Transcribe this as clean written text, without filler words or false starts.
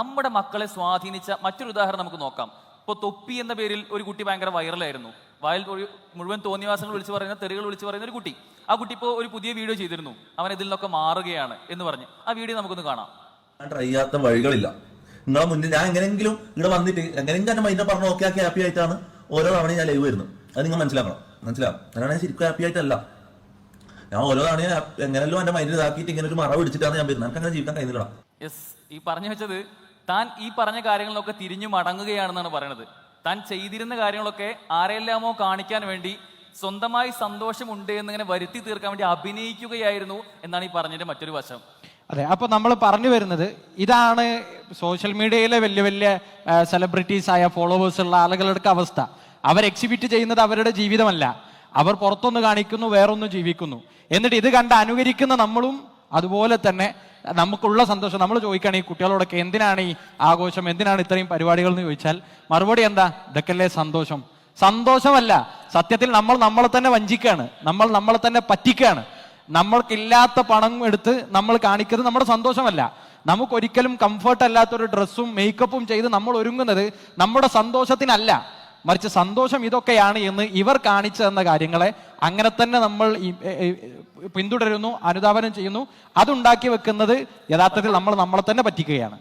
നമ്മുടെ മക്കളെ സ്വാധീനിച്ച മറ്റൊരു ഉദാഹരണം നമുക്ക് നോക്കാം. ഇപ്പോൾ തൊപ്പി എന്ന പേരിൽ ഒരു കുട്ടി ഭയങ്കര വൈറലായിരുന്നു. വായിൽ മുഴുവൻ തോന്നിവാസങ്ങൾ വിളിച്ചു പറയുന്ന, തെറികൾ വിളിച്ചു പറയുന്ന ഒരു കുട്ടി. ആ കുട്ടി ഇപ്പോൾ ഒരു പുതിയ വീഡിയോ ചെയ്തിരുന്നു, അവൻ ഇതിൽ നിന്നൊക്കെ മാറുകയാണ് എന്ന് പറഞ്ഞ്. ആ വീഡിയോ നമുക്കൊന്ന് കാണാം. ട്രൈ ചെയ്യാത്ത വഴികളില്ല. നിങ്ങളെ മുന്നിൽ ഞാൻ എങ്ങനെയെങ്കിലും ഇവിടെ വന്നിട്ട് എങ്ങനെയെങ്കിലും എന്നെ മൈൻഡ് പറഞ്ഞ് ഓക്കെ ആക്കി ഹാപ്പി ആയിട്ടാണ് ഓരോ തവണയും ഞാൻ ലൈവ് വരുന്നത്. അത് നിങ്ങൾ മനസ്സിലാവും. ഞാനാണെങ്കിൽ ശരിക്കും ഹാപ്പി ആയിട്ടല്ല. ഞാൻ ഓരോ തവണയും എങ്ങനെയല്ലോ എന്റെ മൈൻഡിൽ ഇതാക്കിയിട്ട് ഇങ്ങനെ ഒരു മറവ് പിടിച്ചിട്ടാണ് ഞാൻ വരുന്നത്. എനിക്ക് അങ്ങനെ ജീവിക്കാൻ കഴിയുന്നില്ല. യെസ്, ഈ പറഞ്ഞു വെച്ചത് താൻ ഈ പറഞ്ഞ കാര്യങ്ങളിലൊക്കെ തിരിഞ്ഞു മടങ്ങുകയാണെന്നാണ് പറയുന്നത്. താൻ ചെയ്തിരുന്ന കാര്യങ്ങളൊക്കെ ആരെല്ലാമോ കാണിക്കാൻ വേണ്ടി, സ്വന്തമായി സന്തോഷമുണ്ട് എന്നിങ്ങനെ വരുത്തി തീർക്കാൻ വേണ്ടി അഭിനയിക്കുകയായിരുന്നു എന്നാണ് ഈ പറഞ്ഞതിന്റെ മറ്റൊരു വശം. അതെ, അപ്പൊ നമ്മൾ പറഞ്ഞു വരുന്നത് ഇതാണ് സോഷ്യൽ മീഡിയയിലെ വലിയ വലിയ സെലിബ്രിറ്റീസ് ആയ ഫോളോവേഴ്സ് ഉള്ള ആളുകളുടെ അവസ്ഥ. അവർ എക്സിബിറ്റ് ചെയ്യുന്നത് അവരുടെ ജീവിതമല്ല, അവർ പുറത്തൊന്ന് കാണിക്കുന്നു, വേറൊന്ന് ജീവിക്കുന്നു. എന്നിട്ട് ഇത് കണ്ട് അനുകരിക്കുന്ന നമ്മളും അതുപോലെ തന്നെ നമുക്കുള്ള സന്തോഷം നമ്മൾ ചോദിക്കുകയാണ് ഈ കുട്ടികളോടൊക്കെ എന്തിനാണ് ഈ ആഘോഷം, എന്തിനാണ് ഇത്രയും പരിപാടികൾ എന്ന് ചോദിച്ചാൽ മറുപടി എന്താ? ഇതൊക്കെയല്ലേ സന്തോഷം. സന്തോഷമല്ല, സത്യത്തിൽ നമ്മൾ നമ്മളെ തന്നെ വഞ്ചിക്കുകയാണ്, നമ്മൾ നമ്മളെ തന്നെ പറ്റിക്കുകയാണ്. നമ്മൾക്കില്ലാത്ത പണം എടുത്ത് നമ്മൾ കാണിക്കുന്നത് നമ്മുടെ സന്തോഷമല്ല. നമുക്കൊരിക്കലും കംഫർട്ട് അല്ലാത്തൊരു ഡ്രസ്സും മേക്കപ്പും ചെയ്ത് നമ്മൾ ഒരുങ്ങുന്നത് നമ്മുടെ സന്തോഷത്തിനല്ല, മറിച്ച് സന്തോഷം ഇതൊക്കെയാണ് എന്ന് ഇവർ കാണിച്ചു തന്ന കാര്യങ്ങളെ അങ്ങനെ തന്നെ നമ്മൾ പിന്തുടരുന്നു, അനുധാവനം ചെയ്യുന്നു. അതുണ്ടാക്കി വെക്കുന്നത് യഥാർത്ഥത്തിൽ നമ്മൾ നമ്മളെ തന്നെ പറ്റിക്കുകയാണ്.